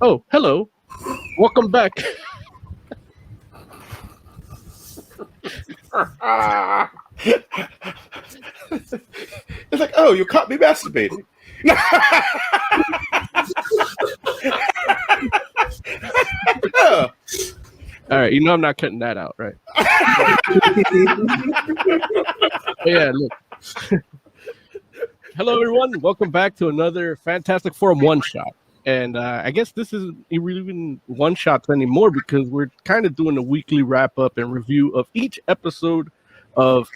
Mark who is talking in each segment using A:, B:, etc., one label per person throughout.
A: Oh, hello. Welcome back.
B: It's like, oh, you caught me masturbating.
A: All right, you know I'm not cutting that out, right? Yeah, look. Hello, everyone. Welcome back to another Fantastic Forum one-shot. And I guess this isn't really even one-shots anymore because we're kind of doing a weekly wrap-up and review of each episode of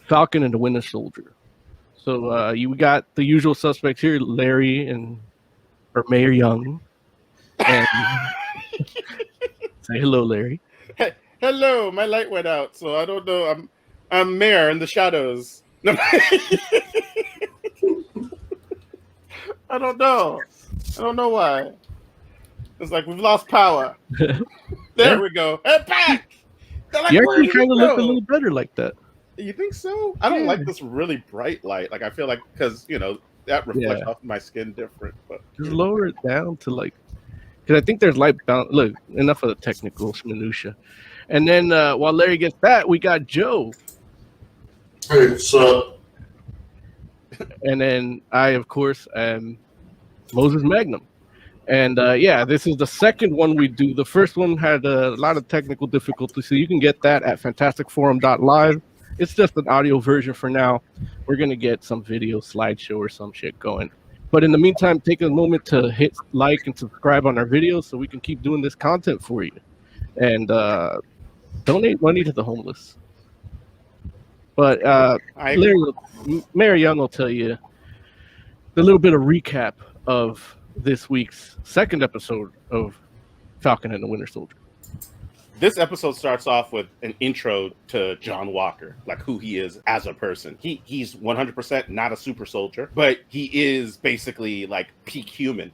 A: Falcon and the Winter Soldier. So you got the usual suspects here, Larry or Mayor Young. And say hello, Larry.
B: Hello, my light went out, so I don't know. I'm Mayor in the shadows. I don't know. I don't know why. It's like we've lost power. There we go. And back. Like,
A: you actually kind of look a little better like that.
B: You think so? I don't like this really bright light. Like I feel like because that reflects off my skin different. But
A: just lower it down to like, because I think there's light balance. Look, enough of the technical minutia. And then while Larry gets that, we got Joe.
C: Hey, what's up?
A: And then I, of course, am Moses Magnum. And this is the second one we do. The first one had a lot of technical difficulties, so you can get that at fantasticforum.live. It's just an audio version for now. We're going to get some video slideshow or some shit going. But in the meantime, take a moment to hit like and subscribe on our videos so we can keep doing this content for you. And donate money to the homeless. But Mayor Young will tell you a little bit of recap of this week's second episode of Falcon and the Winter Soldier.
B: This episode starts off with an intro to John Walker, like who he is as a person. He's 100% not a super soldier, but he is basically like peak human.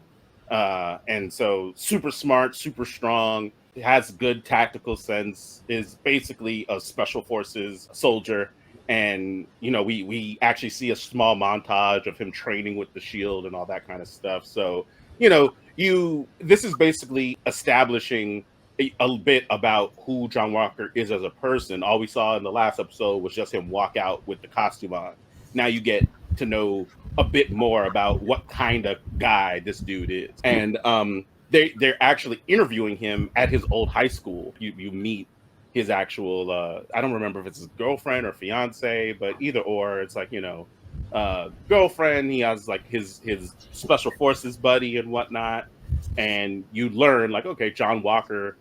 B: And so super smart, super strong, has good tactical sense, is basically a special forces soldier. And, we actually see a small montage of him training with the shield and all that kind of stuff. So, this is basically establishing a bit about who John Walker is as a person. All we saw in the last episode was just him walk out with the costume on. Now you get to know a bit more about what kind of guy this dude is. And they're actually interviewing him at his old high school. You meet his actual, I don't remember if it's his girlfriend or fiance, but either or, it's like, girlfriend, he has like his special forces buddy and whatnot. And you learn like, okay, John Walker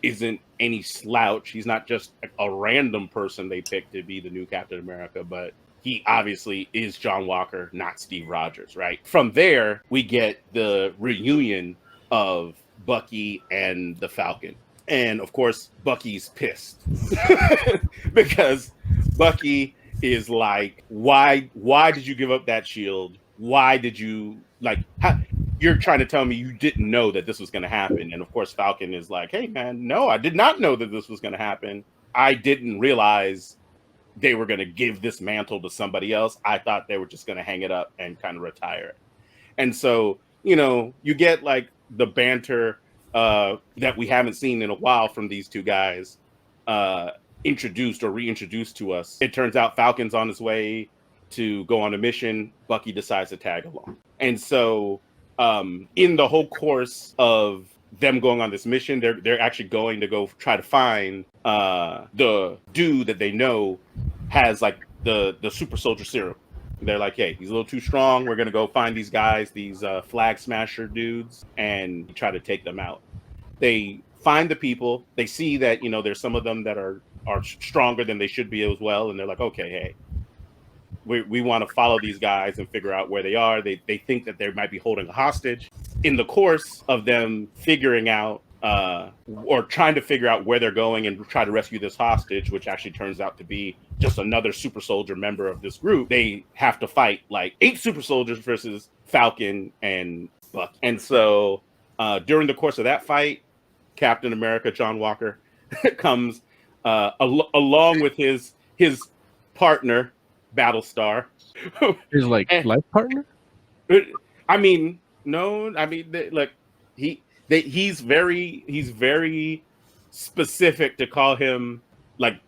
B: isn't any slouch. He's not just a random person they picked to be the new Captain America, but he obviously is John Walker, not Steve Rogers, right? From there, we get the reunion of Bucky and the Falcon. And of course, Bucky's pissed because Bucky is like, why did you give up that shield? Why did you you're trying to tell me you didn't know that this was going to happen? And of course, Falcon is like, hey man, no, I did not know that this was going to happen. I didn't realize they were going to give this mantle to somebody else. I thought they were just going to hang it up and kind of retire it. And so, you get like the banter that we haven't seen in a while from these two guys introduced or reintroduced to us. It turns out Falcon's on his way to go on a mission. Bucky decides to tag along. And so in the whole course of them going on this mission, they're actually going to go try to find the dude that they know has like the super soldier serum. They're like, hey, he's a little too strong. We're going to go find these guys, these flag smasher dudes, and try to take them out. They find the people. They see that, there's some of them that are stronger than they should be as well. And they're like, okay, hey, we want to follow these guys and figure out where they are. They think that they might be holding a hostage. In the course of them figuring out or trying to figure out where they're going and try to rescue this hostage, which actually turns out to be just another super soldier member of this group, they have to fight like 8 super soldiers versus Falcon and Buck. And so during the course of that fight, Captain America, John Walker, comes along with his partner, Battlestar.
A: His like
B: And-
A: life partner.
B: I mean, no, I mean, like he's very specific to call him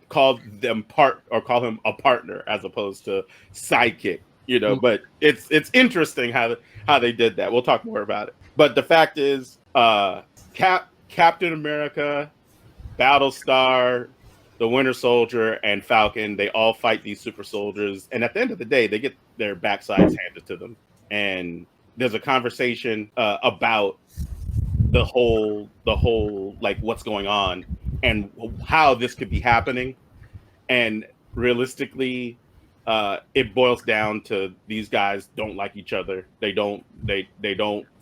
B: call them call him a partner as opposed to sidekick, you know. But it's interesting how they did that. We'll talk more about it. But the fact is, Captain America, Battlestar, the Winter Soldier, and Falcon, they all fight these super soldiers, and at the end of the day, they get their backsides handed to them. And there's a conversation about the whole like what's going on and how this could be happening. And realistically, it boils down to these guys don't like each other. They don't.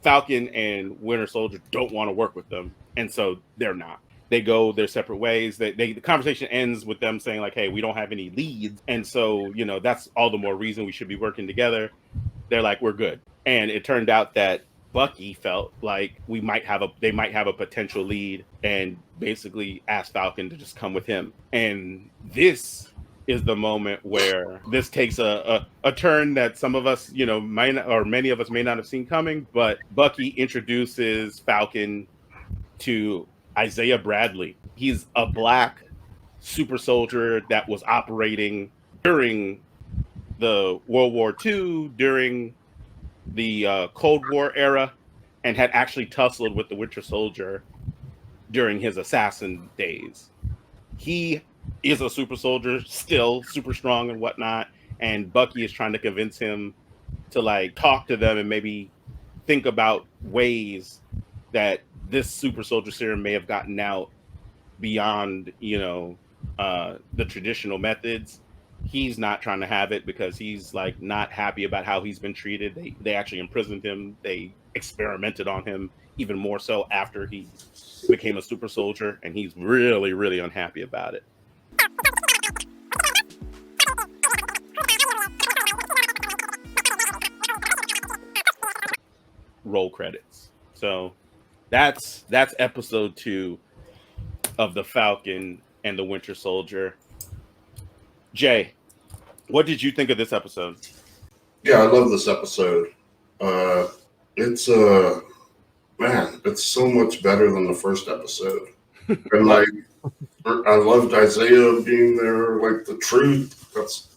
B: Falcon and Winter Soldier don't want to work with them, and so they're not. They go their separate ways. The conversation ends with them saying like, "Hey, we don't have any leads, and so you know that's all the more reason we should be working together." They're like, "We're good." And it turned out that Bucky felt like they might have a potential lead, and basically asked Falcon to just come with him. And this is the moment where this takes a turn that some of us, you know, many of us may not have seen coming. But Bucky introduces Falcon to Isaiah Bradley. He's a black super soldier that was operating during the World War II, during the Cold War era, and had actually tussled with the Winter Soldier during his assassin days. He is a super soldier, still super strong and whatnot, and Bucky is trying to convince him to like talk to them and maybe think about ways that this super soldier serum may have gotten out beyond, you know, the traditional methods. He's not trying to have it because he's like not happy about how he's been treated. They actually imprisoned him. They experimented on him even more so after he became a super soldier, and he's really, really unhappy about it. Roll credits. So that's episode 2 of the Falcon and the Winter Soldier. Jay, what did you think of this episode?
C: Yeah, I love this episode. It's man, it's so much better than the first episode. And like, I loved Isaiah being there. Like the truth, that's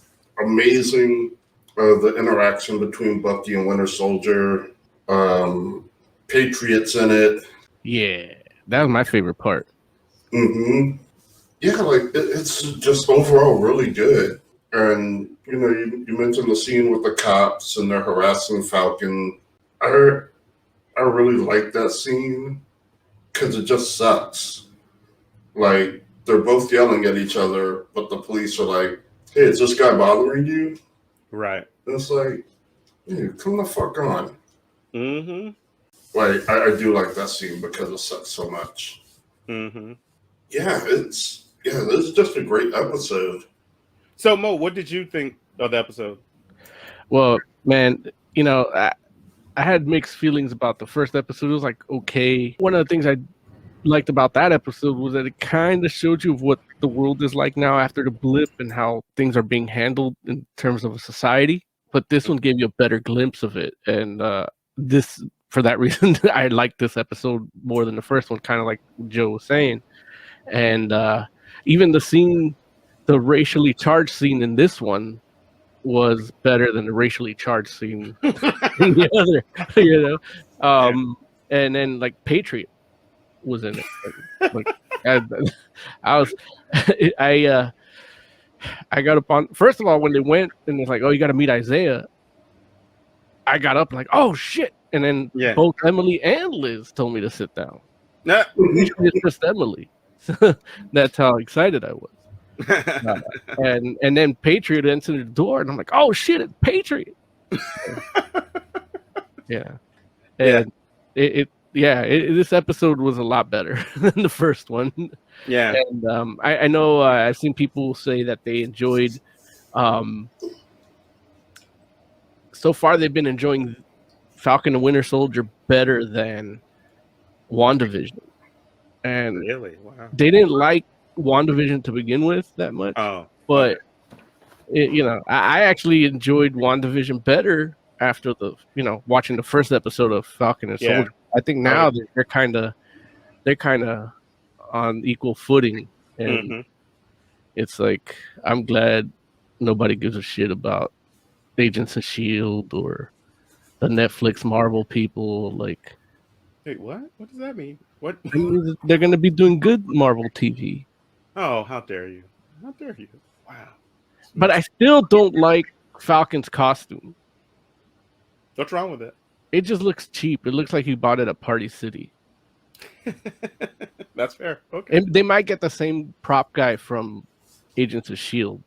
C: amazing. The interaction between Bucky and Winter Soldier. Patriots in it.
A: Yeah, that was my favorite part.
C: Mm-hmm. Yeah, like it's just overall really good. And you know, you mentioned the scene with the cops and they're harassing Falcon. I really like that scene because it just sucks. Like they're both yelling at each other, but the police are like, "Hey, is this guy bothering you?"
B: Right.
C: And it's like, hey, come the fuck on.
B: Mm-hmm.
C: Like I do like that scene because it sucks so much.
B: Mm-hmm.
C: Yeah, this is just a great episode.
B: So Mo, what did you think of the episode?
A: Well, man, you know, I had mixed feelings about the first episode. It was like, okay. One of the things I liked about that episode was that it kind of showed you what the world is like now after the blip and how things are being handled in terms of a society. But this one gave you a better glimpse of it. And this, for that reason, I liked this episode more than the first one, kind of like Joe was saying. And even the racially charged scene in this one was better than the racially charged scene in the other, you know. And then like Patriot was in it. Like I was, I got up on, first of all, when they went and it's like, oh, you got to meet Isaiah. I got up like, oh shit. And then both Emily and Liz told me to sit down.
B: Nah.
A: It's just Emily. That's how excited I was. And then Patriot answered the door, and I'm like, "Oh shit, it's Patriot!" Yeah, and this episode was a lot better than the first one.
B: Yeah,
A: and I know I've seen people say that they enjoyed. So far, they've been enjoying Falcon and Winter Soldier better than WandaVision, and
B: really, wow,
A: they didn't like WandaVision to begin with that much.
B: Oh,
A: but I actually enjoyed WandaVision better after watching the first episode of Falcon and
B: Yeah.
A: Soldier. I think
B: Oh,
A: now
B: yeah.
A: they're kind of on equal footing, and
B: Mhm.
A: it's like I'm glad nobody gives a shit about Agents of Shield or the Netflix Marvel people. Like,
B: Wait, what? What does that mean? What?
A: I mean, they're gonna be doing good Marvel TV,
B: Oh, how dare you? How dare you? Wow.
A: but I still don't like Falcon's costume.
B: What's wrong with it?
A: It just looks cheap. It looks like he bought it at Party City.
B: That's fair. Okay.
A: And they might get the same prop guy from Agents of Shield.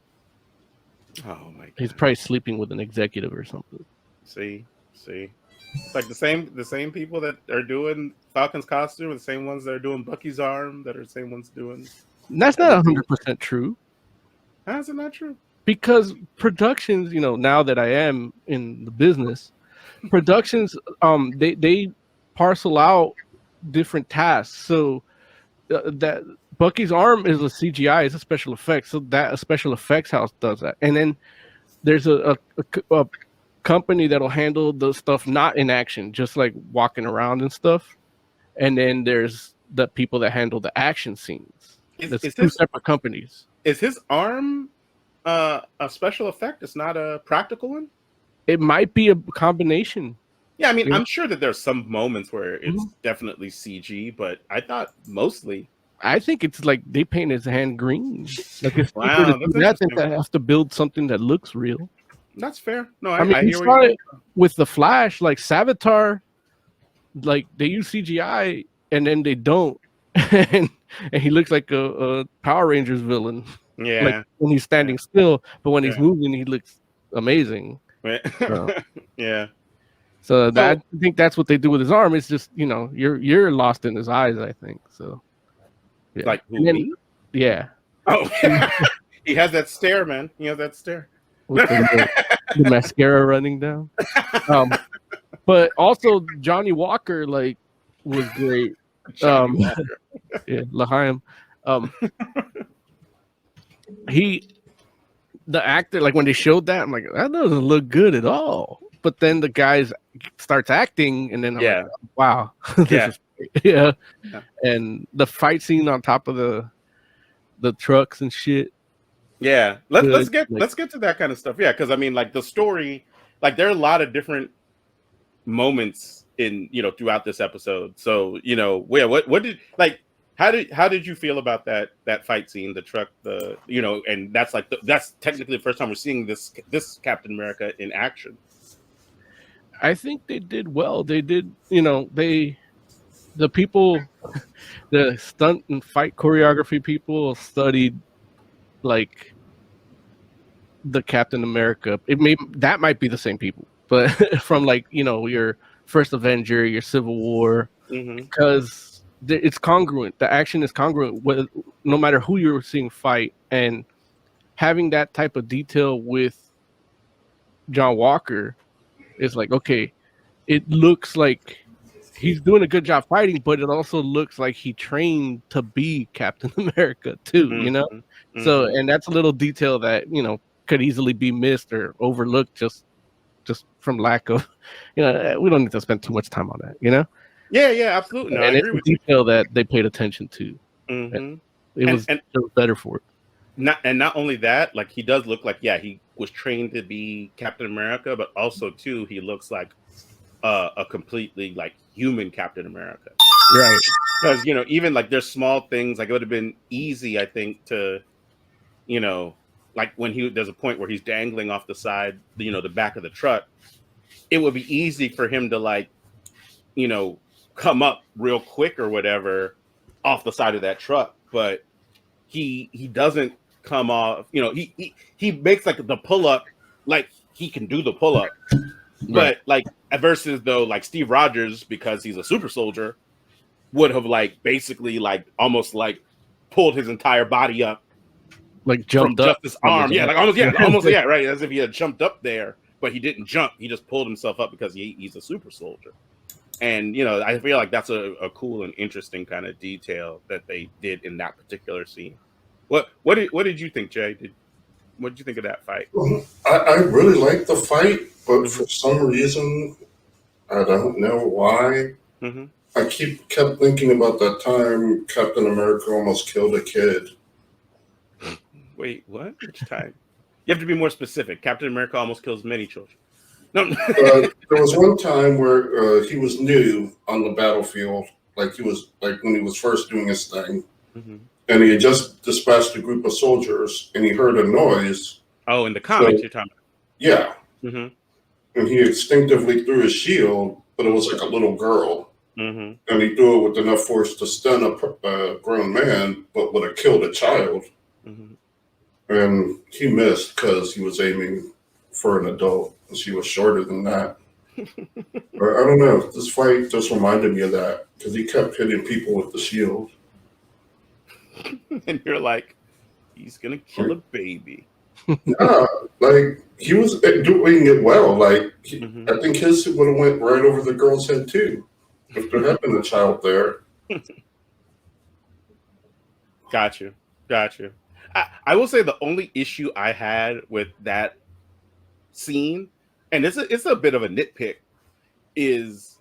B: Oh my god.
A: He's probably sleeping with an executive or something.
B: See. It's like the same people that are doing Falcon's costume are the same ones that are doing Bucky's arm, that are the same ones doing.
A: And that's not 100% true.
B: How is it not true?
A: Because productions, now that I am in the business, productions, they parcel out different tasks. So that Bucky's arm is a CGI, it's a special effects. So that a special effects house does that, and then there's a company that'll handle the stuff not in action, just like walking around and stuff. And then there's the people that handle the action scenes. It's two separate companies.
B: Is his arm a special effect? It's not a practical one?
A: It might be a combination.
B: Yeah, I mean, I'm sure that there's some moments where it's definitely CG, but I thought mostly.
A: I think it's like they paint his hand green. Like it's
B: Wow,
A: I think they have to build something that looks real.
B: That's fair. No,
A: I mean, you saw it with the Flash, like Savitar, like they use CGI and then they don't, and he looks like a Power Rangers villain.
B: Yeah,
A: like when he's standing still, but when he's moving, he looks amazing.
B: Yeah.
A: So I think that's what they do with his arm. It's just you're lost in his eyes. I think so. Yeah.
B: Like who? Me?
A: Yeah.
B: Oh, he has that stare, man. He has that stare.
A: With the mascara running down. But also Johnny Walker was great. Yeah, L'Chaim. The actor, like when they showed that, I'm like, that doesn't look good at all. But then the guy starts acting, and then I'm like, wow, yeah. And the fight scene on top of the trucks and shit.
B: Yeah, let's get to that kind of stuff. Yeah, because I mean, like the story, like there are a lot of different moments in throughout this episode. So what did how did you feel about that fight scene, the truck, and that's technically the first time we're seeing this Captain America in action.
A: I think they did well. They did, the people, the stunt and fight choreography people studied like the Captain America. That might be the same people, but from your first Avenger, your Civil War, because it's congruent. The action is congruent with no matter who you're seeing fight, and having that type of detail with John Walker is like, okay, it looks like he's doing a good job fighting, but it also looks like he trained to be Captain America too, So, and that's a little detail that, could easily be missed or overlooked just from lack of, we don't need to spend too much time on that,
B: Yeah, absolutely. No,
A: and
B: I
A: it's
B: agree
A: a detail that they paid attention to.
B: Mm-hmm.
A: It was better for it.
B: Not only that, like he does look like, he was trained to be Captain America, but also too, he looks like a completely like human Captain America.
A: Right.
B: Because, even like there's small things, like it would have been easy, I think, to, like when there's a point where he's dangling off the side, the back of the truck, it would be easy for him to come up real quick or whatever off the side of that truck. But he doesn't come off, he makes like the pull up, like he can do the pull up, but like versus though, like Steve Rogers, because he's a super soldier, would have basically almost pulled his entire body up, like jumped up just his arm, almost right, as if he had jumped up there, but he didn't jump. He just pulled himself up because he's a super soldier. And I feel like that's a cool and interesting kind of detail that they did in that particular scene. What did you think, Jay? What did you think of that fight?
C: I really like the fight, but for some reason, I don't know why.
B: Mm-hmm.
C: I kept thinking about that time Captain America almost killed a kid.
B: Wait, what? Which time? You have to be more specific. Captain America almost kills many children. No.
C: There was one time where he was new on the battlefield, like when he was first doing his thing,
B: Mm-hmm.
C: and he had just dispatched a group of soldiers, and he heard a noise.
B: Oh, in the comics you're talking about.
C: Yeah,
B: Mm-hmm.
C: and he instinctively threw his shield, but it was like a little girl,
B: Mm-hmm.
C: and he threw it with enough force to stun a grown man, but would have killed a child.
B: Mm-hmm.
C: And he missed because he was aiming for an adult, and she was shorter than that. But I don't know. This fight just reminded me of that because he kept hitting people with the shield.
B: And you're like, he's gonna kill a baby.
C: Yeah, like he was doing it well. Like
B: Mm-hmm.
C: I think his would have went right over the girl's head too if there had been a child there.
B: Got you. I will say the only issue I had with that scene, and it's a bit of a nitpick, is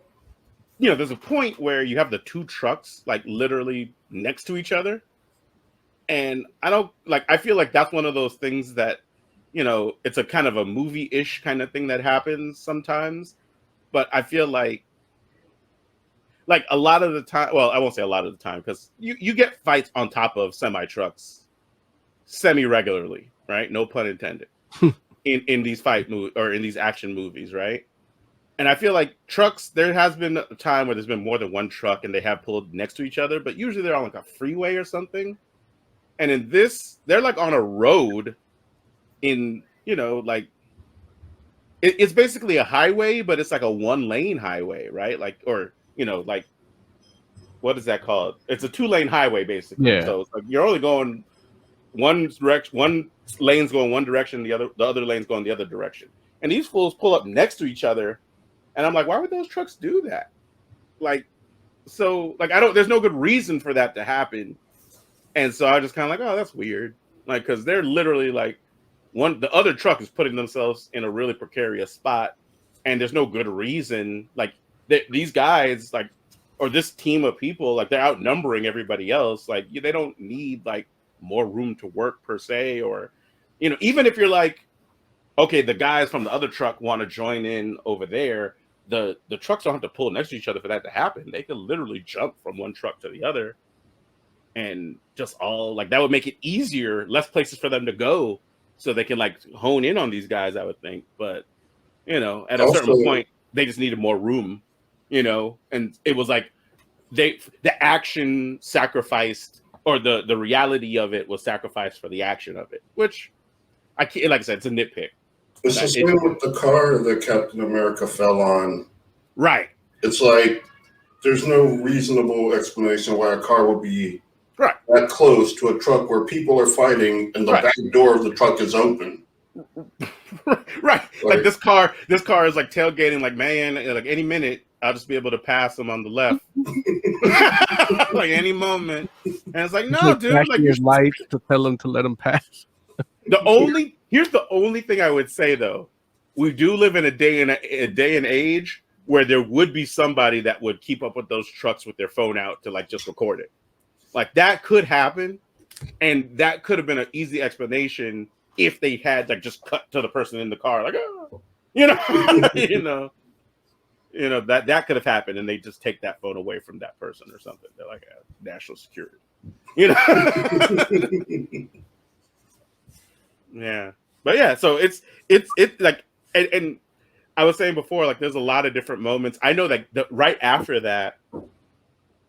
B: there's a point where you have the two trucks like literally next to each other, and I feel like that's one of those things that it's a kind of a movie-ish kind of thing that happens sometimes, but I feel like a lot of the time, well, I won't say a lot of the time, because you get fights on top of semi trucks semi-regularly, right? No pun intended. in these in these action movies, right? And I feel like trucks, there has been a time where there's been more than one truck and they have pulled next to each other, but usually they're on like a freeway or something. And in this, they're like on a road in, it's basically a highway, but it's like a one-lane highway, right? What is that called? It's a 2-lane highway, basically.
A: Yeah.
B: So it's like you're only going one direction, one lane's going one direction, the other lane's going the other direction. And these fools pull up next to each other, and I'm like, why would those trucks do that? There's no good reason for that to happen. And so I just kind of like, oh, that's weird. Because they're literally the other truck is putting themselves in a really precarious spot, and there's no good reason. These guys, or this team of people, they're outnumbering everybody else. They don't need more room to work per se, or even if you're okay, the guys from the other truck want to join in over there, the trucks don't have to pull next to each other for that to happen. They can literally jump from one truck to the other, and just all that would make it easier, less places for them to go, so they can hone in on these guys, I would think. But at a certain point they just needed more room, and it was the action sacrificed, or the reality of it was sacrificed for the action of it, which I can't, like I said, it's a nitpick.
C: It's the same with the car that Captain America fell on.
B: Right.
C: It's there's no reasonable explanation why a car would be that close to a truck where people are fighting and the back door of the truck is open.
B: Right. This car is tailgating, man, any minute I'll just be able to pass them on the left. Any moment. And it's no, dude.
A: Your lights to tell them to let them pass.
B: Here's the only thing I would say, though. We do live in a day and age where there would be somebody that would keep up with those trucks with their phone out to just record it. That could happen, and that could have been an easy explanation if they had just cut to the person in the car, that could have happened, and they just take that phone away from that person or something. They're national security, Yeah, but yeah, so it's and I was saying before, there's a lot of different moments. I know that right after that,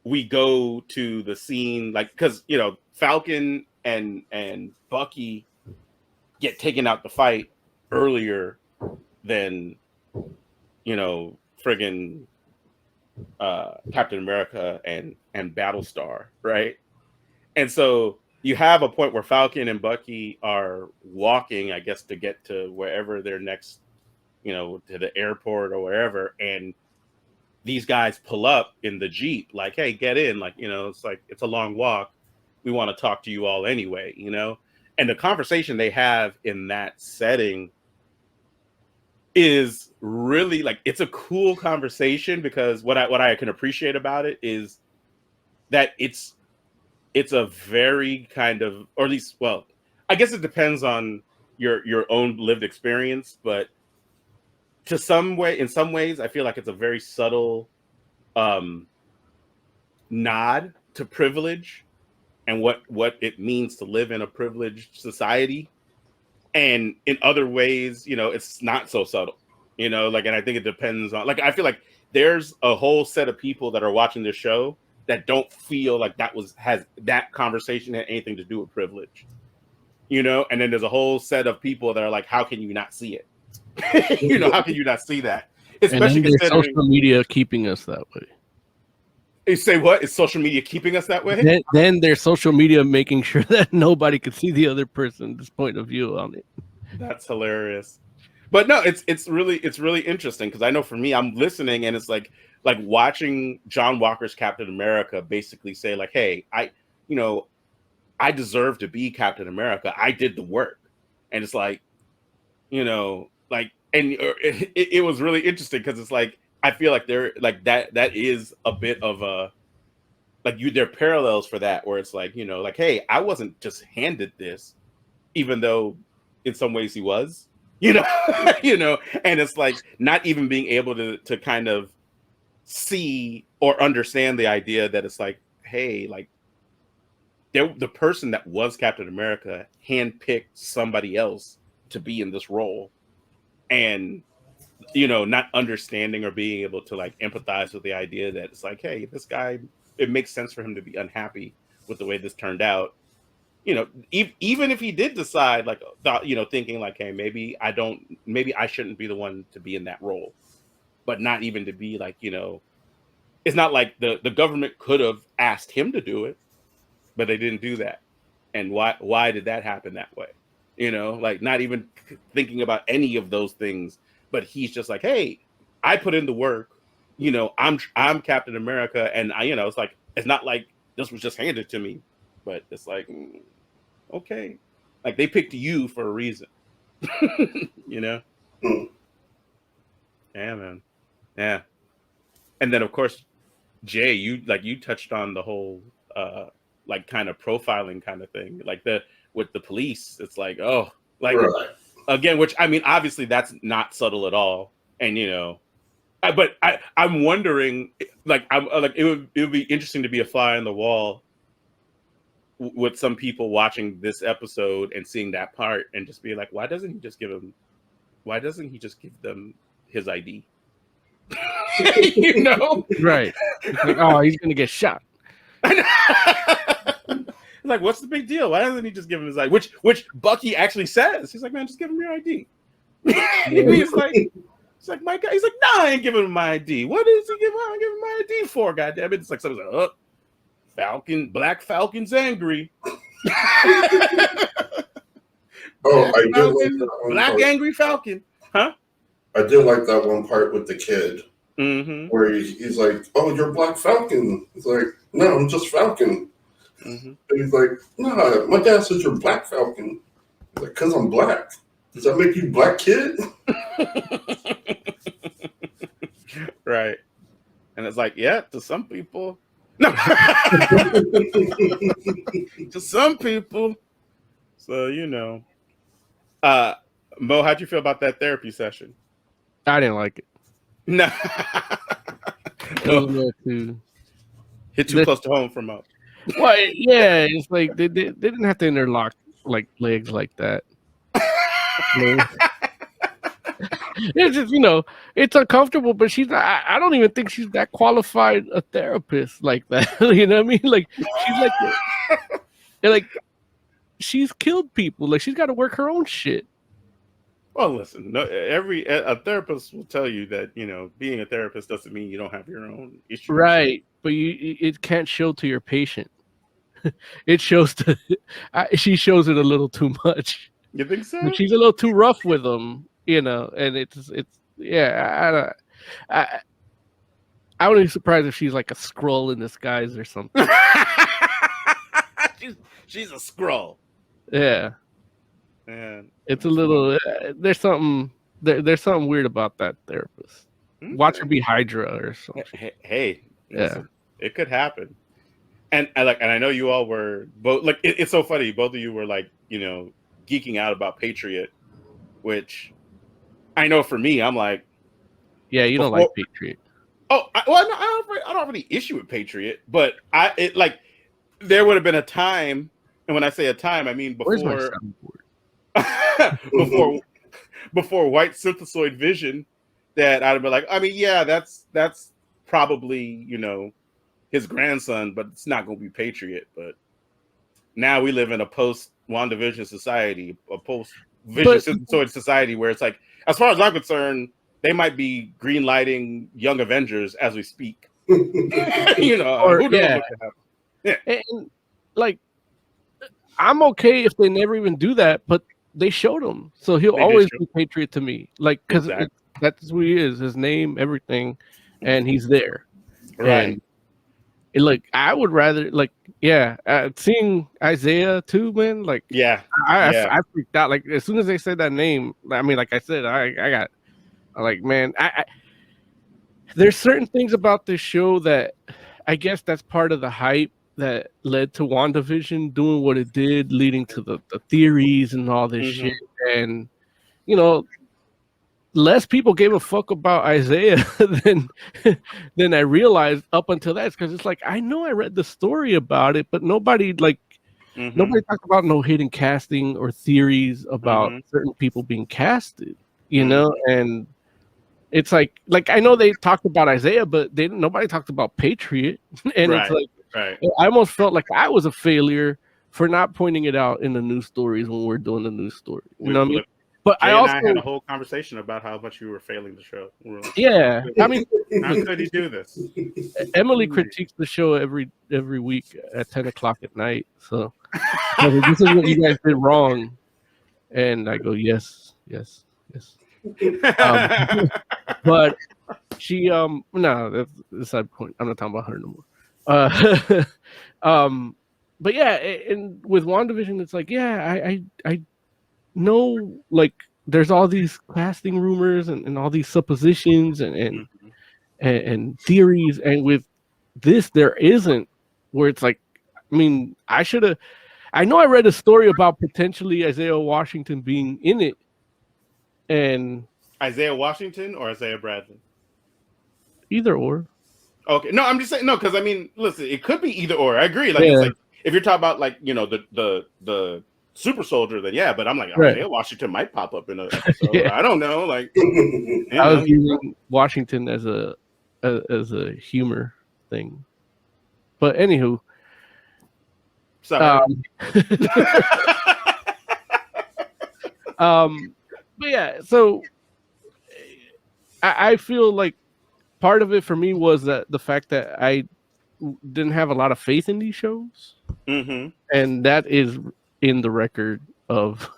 B: we go to the scene, because Falcon and Bucky get taken out the fight earlier than friggin' Captain America and Battlestar, right? And so you have a point where Falcon and Bucky are walking, I guess, to get to wherever their next, to the airport or wherever, and these guys pull up in the Jeep, hey, get in, it's a long walk. We want to talk to you all anyway, And the conversation they have in that setting is really like, it's a cool conversation, because what I can appreciate about it is that it's a very kind of, or at least, well, I guess it depends on your own lived experience, but in some ways, I feel like it's a very subtle nod to privilege and what it means to live in a privileged society. And in other ways, it's not so subtle, like, and I think it depends on, like, I feel like there's a whole set of people that are watching this show that don't feel like that conversation had anything to do with privilege, and then there's a whole set of people that are like, how can you not see it? How can you not see that? Especially
A: and then social media keeping us that way.
B: You say what? Is social media keeping us that way?
A: Then there's social media making sure that nobody could see the other person's point of view on it.
B: That's hilarious. But no, it's really interesting, because I know for me, I'm listening, and it's like watching John Walker's Captain America basically say like, hey, I deserve to be Captain America. I did the work. And it's like, like, and it was really interesting, because it's like, I feel like they're like that is a bit of a, like, there are parallels for that, where it's like, like, hey, I wasn't just handed this, even though in some ways he was, and it's like not even being able to kind of see or understand the idea that it's like, hey, like, the person that was Captain America handpicked somebody else to be in this role, and not understanding or being able to like empathize with the idea that it's like, hey, this guy, it makes sense for him to be unhappy with the way this turned out. Even if he did decide, like, thinking like, hey, maybe I shouldn't be the one to be in that role, but not even to be like, it's not like the government could have asked him to do it, but they didn't do that. And why did that happen that way? Like, not even thinking about any of those things. But he's just like, hey, I put in the work, I'm Captain America. And it's like, it's not like this was just handed to me, but it's like, okay, like, they picked you for a reason, Yeah, man. Yeah. And then of course, Jay, you touched on the whole, like, kind of profiling kind of thing, like with the police. It's like, oh, like, right. Again, which, I mean, obviously that's not subtle at all. And, but I'm wondering, like, it would be interesting to be a fly on the wall with some people watching this episode and seeing that part and just be like, why doesn't he just give them his ID?
A: Right. Like, oh, he's going to get shot.
B: Like, what's the big deal? Why doesn't he just give him his ID? Which Bucky actually says. He's like, man, just give him your ID. He's like, my guy. He's like, no, I ain't giving him my ID. What is he giving? I'm giving my ID for? Goddamn it! It's like something's like, Falcon, Black Falcon's angry. Black angry Falcon, huh?
C: I did like that one part with the kid,
B: where
C: he's like, "Oh, you're Black Falcon." He's like, "No, I'm just Falcon." And he's like, "Nah, my dad says you're Black Falcon." He's like, "Cause I'm black. Does that make you Black Kid?"
B: Right. And it's like, yeah, to some people. No. To some people. So, Mo, how'd you feel about that therapy session?
A: I didn't like it.
B: No.
A: No.
B: Hit too close to home for Mo.
A: Well, yeah, it's like they didn't have to interlock like legs like that. It's just, it's uncomfortable, but I don't even think she's that qualified a therapist like that. You know what I mean? Like, she's like she's killed people. Like, she's got to work her own shit.
B: Well, listen, no, a therapist will tell you that, being a therapist doesn't mean you don't have your own issues.
A: Right. But it can't show to your patient. It shows she shows it a little too much.
B: You think so?
A: She's a little too rough with them, and it's yeah. I wouldn't be surprised if she's like a Skrull in disguise or something.
B: She's a Skrull.
A: Yeah.
B: Man,
A: It's a little. There's something. There's something weird about that therapist. Watch her be Hydra or something.
B: Hey,
A: Yeah.
B: listen, it could happen. And I know you all were both like. It's so funny. Both of you were like, geeking out about Patriot, which I know for me, I'm like,
A: yeah, you don't like Patriot.
B: Oh, I don't have any issue with Patriot, but there would have been a time, and when I say a time, I mean
A: Where's my
B: before
A: soundboard?
B: before White Synthesoid Vision, that I'd have been like, I mean, yeah, that's probably his grandson, but it's not going to be Patriot. But now we live in a post WandaVision society, a post Vision Synthesoid society, where it's like, as far as I'm concerned, they might be green lighting Young Avengers as we speak. Who knows what could happen? Yeah.
A: And like, I'm okay if they never even do that, but they showed him, so he'll always be Patriot to me. Like, because that's who he is, his name, everything, and he's there.
B: Right.
A: And like, I would rather seeing Isaiah too, man. Like, I freaked out. Like, as soon as they said that name, I mean, like I said, I there's certain things about this show that I guess that's part of the hype that led to WandaVision doing what it did, leading to the theories and all this shit. And less people gave a fuck about Isaiah than I realized up until that. Because it's like, I know I read the story about it, but nobody nobody talked about no hidden casting or theories about certain people being casted, and it's like I know they talked about Isaiah, but nobody talked about Patriot. And it's like, I almost felt like I was a failure for not pointing it out in the news stories when we're doing the news story. You know what I mean? But
B: Jay and I had a whole conversation about how much you were failing the show.
A: Yeah, I mean,
B: how could he do this?
A: Emily critiques the show every week at 10 o'clock at night. So this is what you guys did wrong, and I go, yes. But she no, that's the side point. I'm not talking about her no more. But yeah, and with WandaVision, it's like, yeah, I know, like, there's all these casting rumors and all these suppositions and theories, and with this there isn't, where it's like, I mean, I know I read a story about potentially Isaiah Washington being in it. And
B: Isaiah Washington or Isaiah Bradley?
A: Either or.
B: Okay, no, I'm just saying, no, because I mean, listen, it could be either or. I agree. Like, it's like, if you're talking about, like, the super soldier, then yeah, but I'm like, Isaiah Washington might pop up in an episode. I don't know. Like,
A: I was using Washington as a humor thing. But anywho. But yeah, so I feel like part of it for me was that the fact that I didn't have a lot of faith in these shows, and that is in the record of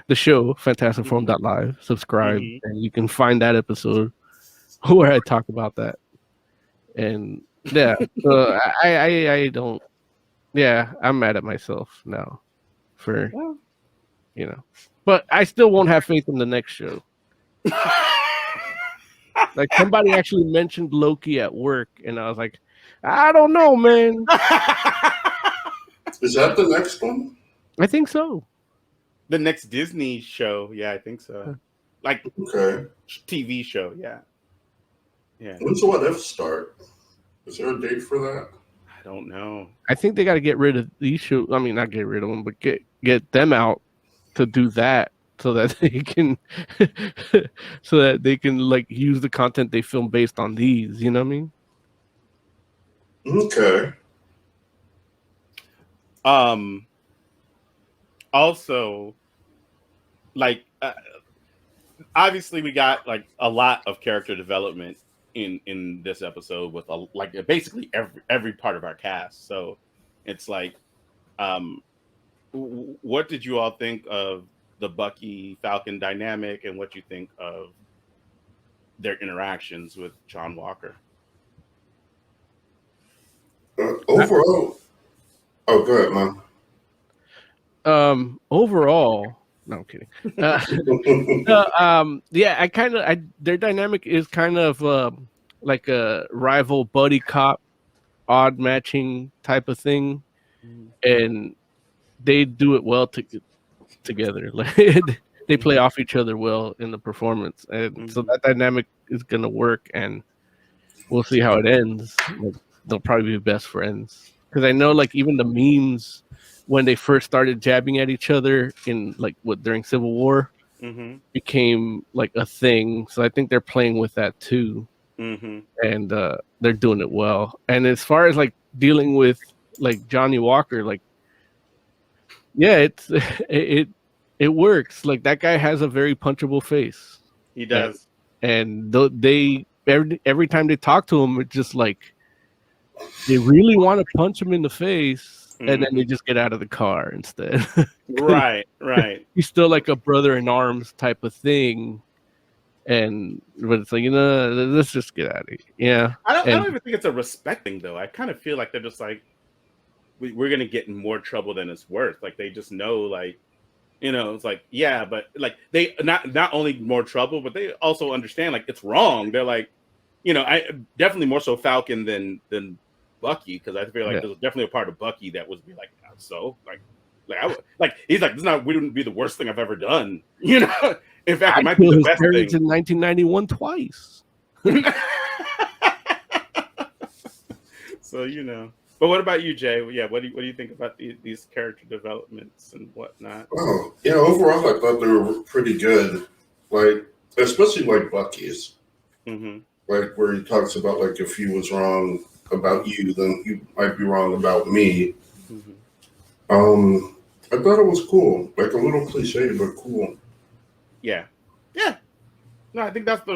A: the show Fantasticforum.live. Subscribe, and you can find that episode where I talk about that. And yeah, so I don't. Yeah, I'm mad at myself now for but I still won't have faith in the next show. Like, somebody actually mentioned Loki at work, and I was like, I don't know, man.
C: Is that the next one?
A: I think so.
B: The next Disney show, yeah, I think so. Like, TV show, yeah.
C: When's the What If start? Is there a date for that?
B: I don't know.
A: I think they got to get rid of these shows. I mean, not get rid of them, but get them out to do that, so that they can like use the content they film based on these. You know what I mean?
C: Okay.
B: Also, like, obviously we got like a lot of character development in this episode with basically every part of our cast. So it's like, what did you all think of the Bucky Falcon dynamic, and what you think of their interactions with John Walker?
C: Overall, oh, go ahead, man.
A: Overall, No, I'm kidding. Yeah, their dynamic is kind of like a rival buddy cop, odd matching type of thing, and they do it well together. Like they play off each other well in the performance, and so that dynamic is gonna work, and we'll see how it ends. Like, they'll probably be best friends because I know, like, even the memes when they first started jabbing at each other in like during Civil War became like a thing. So I think they're playing with that too, and they're doing it well. And as far as like dealing with like Johnny Walker, like, yeah, it works. Like, that guy has a very punchable face.
B: He does,
A: and they every time they talk to him, it's just like they really want to punch him in the face, and then they just get out of the car instead.
B: Right.
A: He's still like a brother in arms type of thing, but it's like, let's just get out of here. Yeah,
B: I don't even think it's a respect thing though. I kind of feel like they're just like, we're gonna get in more trouble than it's worth. Like, they just know, like, it's like, yeah, but like, they not only more trouble, but they also understand, like, it's wrong. They're like, I definitely more so Falcon than Bucky, because I feel like there's definitely a part of Bucky that was be like, so he's like, this wouldn't be the worst thing I've ever done. In fact, it might be the best thing.
A: In 1991 twice.
B: So But what about you, Jay? Yeah, what do you think about these character developments and whatnot?
C: Oh, yeah, overall I thought they were pretty good. Like, especially like Bucky's. Like, where he talks about, like, if he was wrong about you, then you might be wrong about me. I thought it was cool. Like, a little cliche, but cool.
B: Yeah. No, I think that's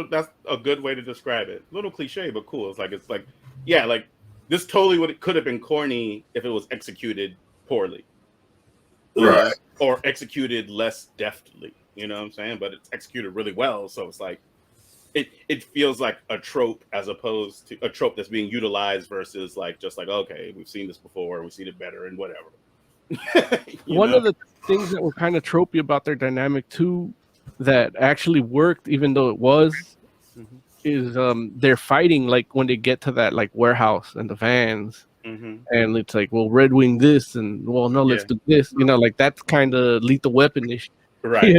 B: a good way to describe it. A little cliche, but cool. It's like, yeah, like, this totally could have been corny if it was executed poorly.
C: Right.
B: Or executed less deftly. You know what I'm saying? But it's executed really well, so it's like, it feels like a trope as opposed to a trope that's being utilized versus like, just like, okay, we've seen this before, we've seen it better, and whatever.
A: One of the things that were kind of tropey about their dynamic too, that actually worked, even though it was, is they're fighting like when they get to that like warehouse and the vans, and it's like, well, Red Wing this, and well, no, let's do this. Like, that's kind of Lethal Weapon-ish.
B: Right.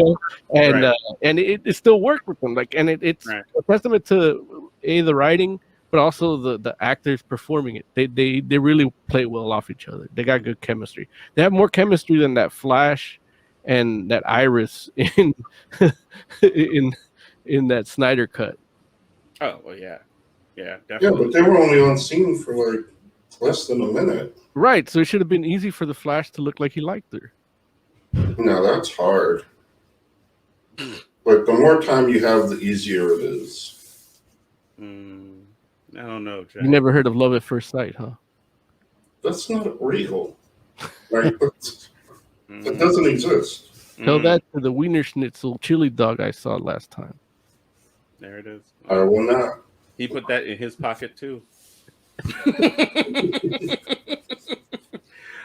A: And it still worked with them. Like, and it's a testament to the writing, but also the actors performing it. They really play well off each other. They got good chemistry. They have more chemistry than that Flash and that Iris in that Snyder cut.
B: Oh well, yeah, definitely.
C: Yeah, but they were only on scene for like less than a minute.
A: Right. So it should have been easy for the Flash to look like he liked her.
C: No, that's hard. Like, the more time you have, the easier it is.
B: I don't know, Jack.
A: You never heard of Love at First Sight, huh?
C: That's not real. Like, it doesn't exist.
A: Tell that to the Wiener Schnitzel chili dog I saw last time.
B: There it is.
C: I will not.
B: He put that in his pocket too.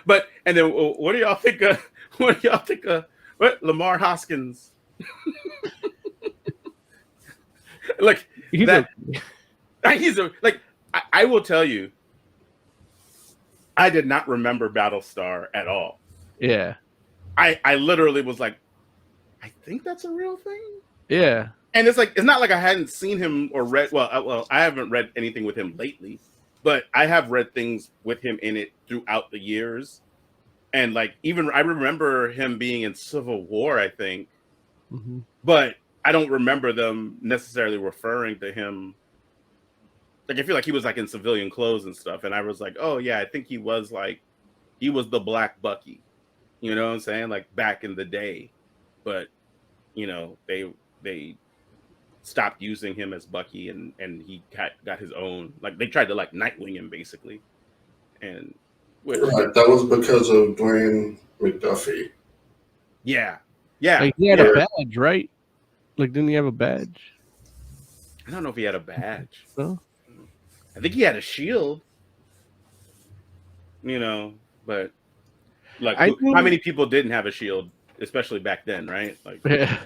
B: But and then what do y'all think of? What do y'all think of? What, Lamar Hoskins? Like,
A: He's
B: I will tell you, I did not remember Battlestar at all.
A: Yeah.
B: I literally was like, I think that's a real thing.
A: Yeah.
B: And it's like, it's not like I hadn't seen him or read. Well, I haven't read anything with him lately, but I have read things with him in it throughout the years. And like, even I remember him being in Civil War, I think, but I don't remember them necessarily referring to him. Like, I feel like he was like in civilian clothes and stuff. And I was like, oh yeah, I think he was the Black Bucky, you know what I'm saying? Like, back in the day, but they stopped using him as Bucky, and he got his own, like, they tried to like Nightwing him basically. And
C: that was because of Dwayne McDuffie.
B: Yeah.
A: Like, he had a badge, right? Like, didn't he have a badge?
B: I don't know if he had a badge.
A: No?
B: I think he had a shield. But like, how many people didn't have a shield especially back then, right? Like,
A: Yeah.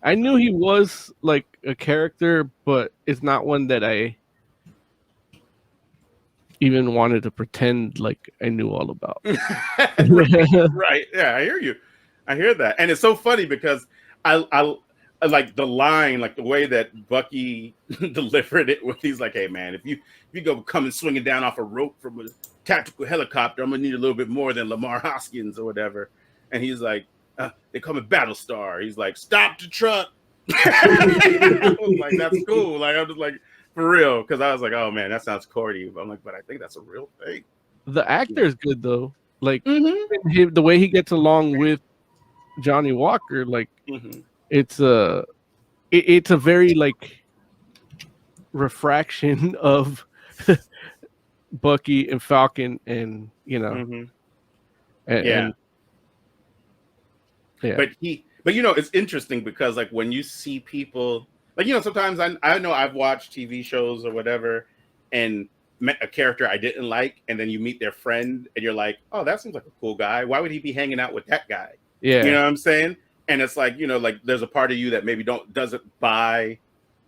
A: I knew he was like a character, but it's not one that I even wanted to pretend like I knew all about.
B: right. Yeah, I hear you. I hear that. And it's so funny because I like the line, like the way that Bucky delivered it, where he's like, "Hey man, if you go coming swinging down off a rope from a tactical helicopter, I'm gonna need a little bit more than Lamar Hoskins or whatever." And he's like, "They call me Battlestar." He's like, "Stop the truck." I was like, "That's cool." Like, I'm just like, for real, because I was like, "Oh man, that sounds corny." But I'm like, "But I think that's a real thing."
A: The actor is good though. Like
B: Mm-hmm.
A: the way he gets along with Johnny Walker, like
B: Mm-hmm.
A: it's it's a very like refraction of Bucky and Falcon, and
B: Mm-hmm.
A: and,
B: Yeah.
A: and yeah,
B: But it's interesting because like when you see people, like, sometimes I know I've watched TV shows or whatever and met a character I didn't like, and then you meet their friend and you're like, oh, that seems like a cool guy. Why would he be hanging out with that guy? You
A: yeah,
B: know what I'm saying? And it's like, like there's a part of you that maybe doesn't buy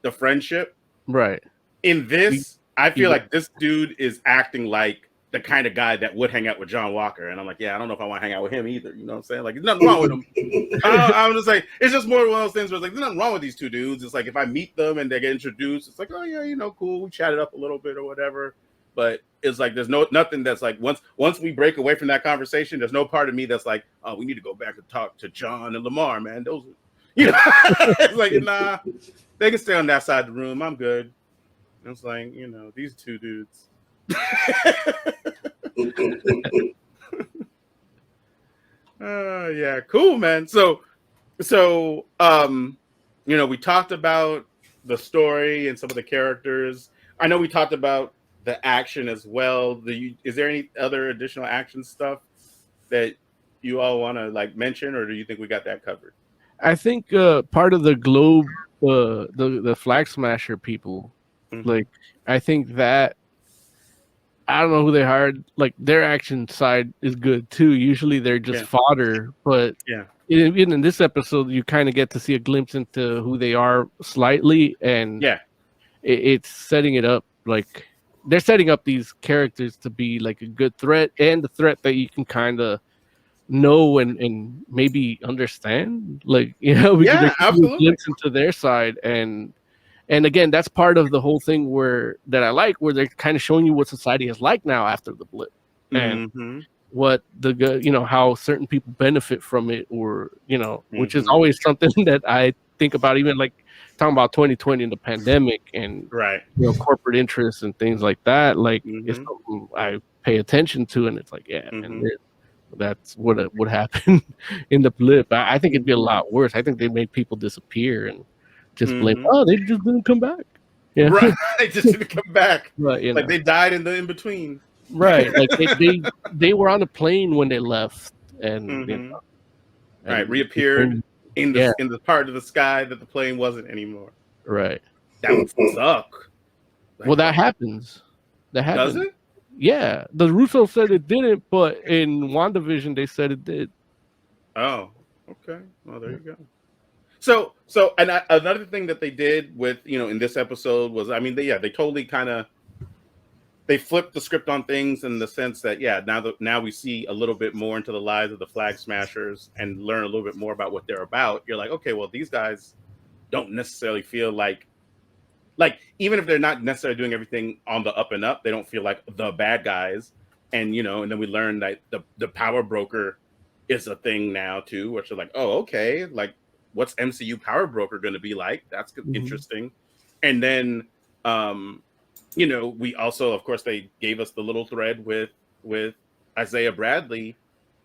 B: the friendship.
A: right.
B: In this, I feel
A: You-
B: like this dude is acting like the kind of guy that would hang out with John Walker. And I'm like, yeah, I don't know if I want to hang out with him either. You know what I'm saying? Like, there's nothing wrong with him. I'm just like, it's just more one of those things where it's like, there's nothing wrong with these two dudes. It's like, if I meet them and they get introduced, it's like, oh yeah, cool. We chatted up a little bit or whatever. But it's like, there's nothing that's like, once we break away from that conversation, there's no part of me that's like, oh, we need to go back and talk to John and Lamar, man. Those, it's like, nah, they can stay on that side of the room. I'm good. It's like, these two dudes. Yeah, cool, man. So we talked about the story and some of the characters. I know we talked about the action as well. Is there any other additional action stuff that you all want to like mention, or do you think we got that covered?
A: I think part of the globe, the flag smasher people,
B: Mm-hmm.
A: like I think that I don't know who they hired. Like their action side is good too. Usually they're just fodder, but
B: Yeah.
A: even in this episode, you kind of get to see a glimpse into who they are slightly, and it's setting it up like they're setting up these characters to be like a good threat and the threat that you can kind of know and maybe understand. Like we can
B: absolutely.
A: a glimpse into their side, and again, that's part of the whole thing where they're kind of showing you what society is like now after the blip, and what how certain people benefit from it, or which is always something that I think about, even like talking about 2020 and the pandemic, and corporate interests and things like that. Like it's something I pay attention to, and it's like, and that's what would happen in the blip. I think it'd be a lot worse. I think they made people disappear and just blame, oh, they just didn't come back. Yeah.
B: Right. They just didn't come back.
A: But,
B: like they died in the in-between.
A: Right. Like they were on a plane when they left, and
B: reappeared in the part of the sky that the plane wasn't anymore.
A: Right.
B: That would suck.
A: Well, that happens. That happens.
B: Does it?
A: Yeah. The Russo said it didn't, but in WandaVision they said it did.
B: Oh, okay. Well, there you go. So, another thing that they did with in this episode was, I mean, they totally they flipped the script on things in the sense that now we see a little bit more into the lives of the Flag Smashers and learn a little bit more about what they're about. You're like, okay, well, these guys don't necessarily feel like even if they're not necessarily doing everything on the up and up, they don't feel like the bad guys. And and then we learn that the power broker is a thing now too, which is like, oh, okay, like, what's MCU Power Broker going to be like? That's interesting. And then, we also, of course, they gave us the little thread with Isaiah Bradley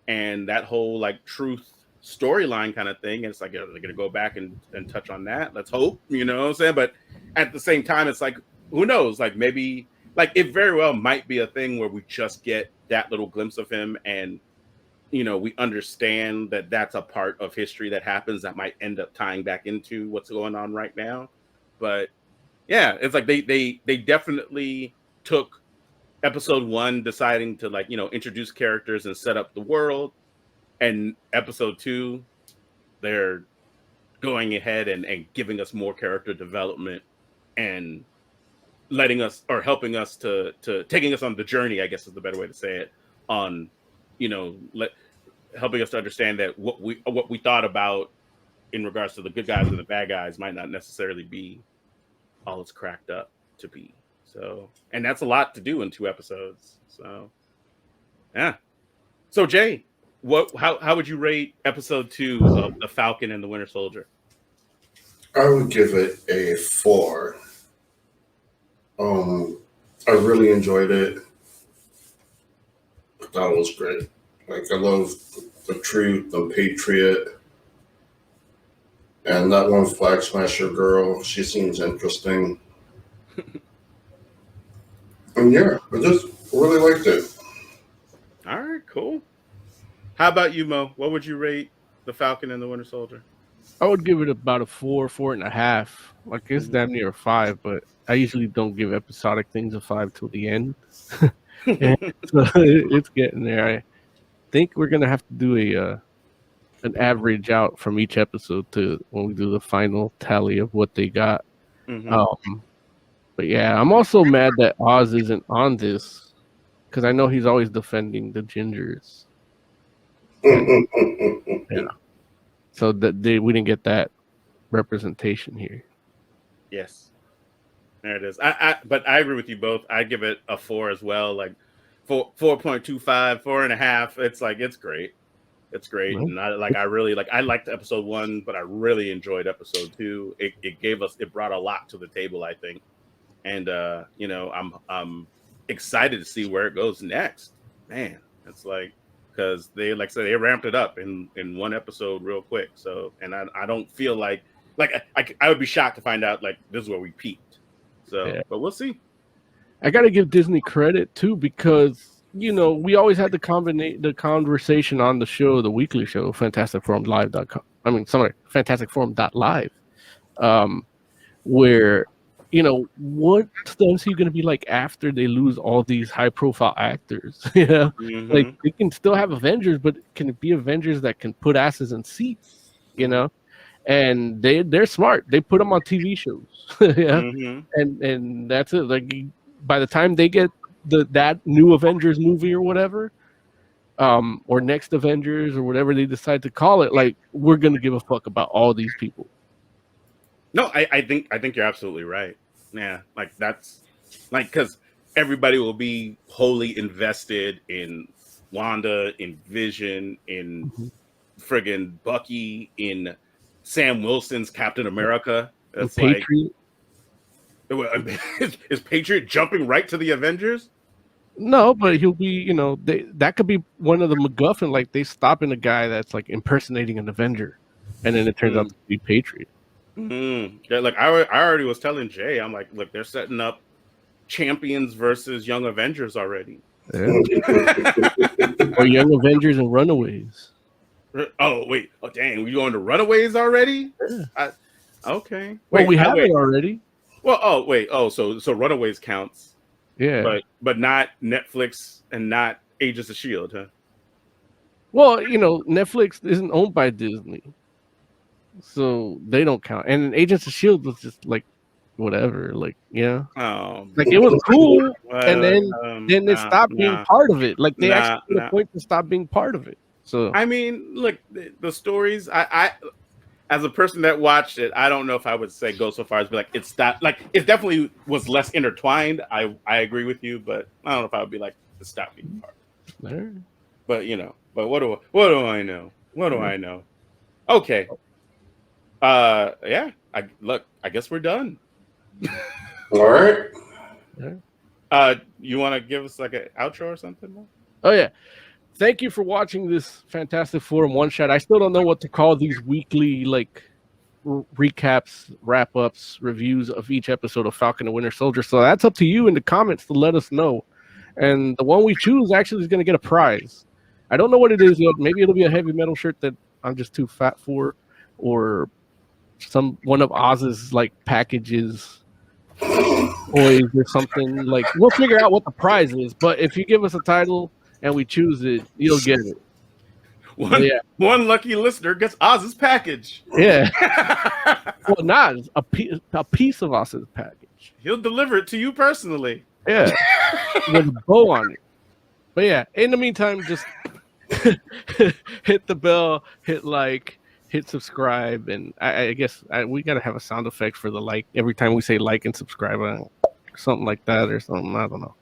B: and that whole like truth storyline kind of thing. And it's like, are they going to go back and touch on that? Let's hope, you know what I'm saying? But at the same time, it's like, who knows? Like maybe, like it very well might be a thing where we just get that little glimpse of him and we understand that that's a part of history that happens that might end up tying back into what's going on right now. But yeah, it's like they definitely took episode 1 deciding to introduce characters and set up the world, and episode 2 they're going ahead and giving us more character development and letting us or helping us to taking us on the journey, I guess is the better way to say it, on, you know, helping us to understand that what we thought about in regards to the good guys and the bad guys might not necessarily be all it's cracked up to be. So, and that's a lot to do in 2 episodes. So, yeah. So, Jay, how would you rate episode 2 of The Falcon and the Winter Soldier?
C: I would give it a 4. I really enjoyed it. I thought it was great. Like, I love the Truth, the Patriot, and that one Flag Smasher girl. She seems interesting. And yeah, I just really liked it.
B: All right, cool. How about you, Mo? What would you rate The Falcon and the Winter Soldier?
A: I would give it about a 4, 4.5. Like, it's damn near a 5, but I usually don't give episodic things a 5 till the end. And so it's getting there. I think we're gonna have to do an average out from each episode to when we do the final tally of what they got. But yeah, I'm also mad that Oz isn't on this because I know he's always defending the Gingers. Yeah. So that we didn't get that representation here.
B: Yes, there it is. But I agree with you both. I give it a 4 as well. Like 4.25, 4.5. It's like it's great. It's great, and I liked episode 1, but I really enjoyed episode 2. It brought a lot to the table, I think, and you know, I'm excited to see where it goes next. Man, it's like. Because they, like I said, they ramped it up in 1 episode real quick. So, and I don't feel like I would be shocked to find out like this is where we peaked. So, yeah. But we'll see.
A: I got to give Disney credit too, because you know we always had the conversation on the show, the weekly show, FantasticForumLive.com. I mean, FantasticForum.live, where. You know, what stuff's he going to be like after they lose all these high-profile actors? You know, like they can still have Avengers, but can it be Avengers that can put asses in seats? You know, and they're smart. They put them on TV shows, yeah, and that's it. Like by the time they get that new Avengers movie or whatever, or next Avengers or whatever they decide to call it, like we're gonna give a fuck about all these people.
B: No, I think you're absolutely right. Yeah, like that's like because everybody will be wholly invested in Wanda, in Vision, in friggin' Bucky, in Sam Wilson's Captain America. That's
A: Patriot.
B: Is Patriot jumping right to the Avengers?
A: No, but he'll be, you know, that could be one of the MacGuffin. Like they stopping a guy that's like impersonating an Avenger, and then it turns out to be Patriot.
B: Yeah, like I already was telling Jay, I'm like, look, they're setting up Champions versus Young Avengers already.
A: Yeah. Or Young Avengers and Runaways.
B: Oh wait, oh dang, we going to Runaways already?
A: Yeah.
B: Okay.
A: Well, we have it already.
B: Well, so Runaways counts.
A: Yeah,
B: but not Netflix and not Agents of S.H.I.E.L.D., huh?
A: Well, you know, Netflix isn't owned by Disney, so they don't count. And Agents of S.H.I.E.L.D. was just like whatever, like yeah, like it was cool, and then they stopped being part of it. Like they actually made a point to stop being part of it. So
B: I mean, look, the stories. I as a person that watched it, I don't know if I would say go so far as be like it stopped. Like it definitely was less intertwined. I agree with you, but I don't know if I would be like it stopped being part.
A: Right.
B: But you know, but what do I know? What do I know? Okay. Yeah. I guess we're done.
C: All right.
B: You want to give us like an outro or something?
A: Oh yeah. Thank you for watching this Fantastic Forum one shot. I still don't know what to call these weekly like recaps, wrap-ups, reviews of each episode of Falcon and Winter Soldier. So that's up to you in the comments to let us know. And the one we choose actually is going to get a prize. I don't know what it is yet. Maybe it'll be a heavy metal shirt that I'm just too fat for, or one of Oz's like packages, toys or something. Like we'll figure out what the prize is. But if you give us a title and we choose it, you'll get it.
B: One lucky listener gets Oz's package.
A: Yeah. Well, not a piece of Oz's package.
B: He'll deliver it to you personally.
A: Yeah. With a bow on it. But yeah, in the meantime, just hit the bell, hit like, hit subscribe, and I guess we gotta have a sound effect for the like every time we say like and subscribe, something like that or something. I don't know.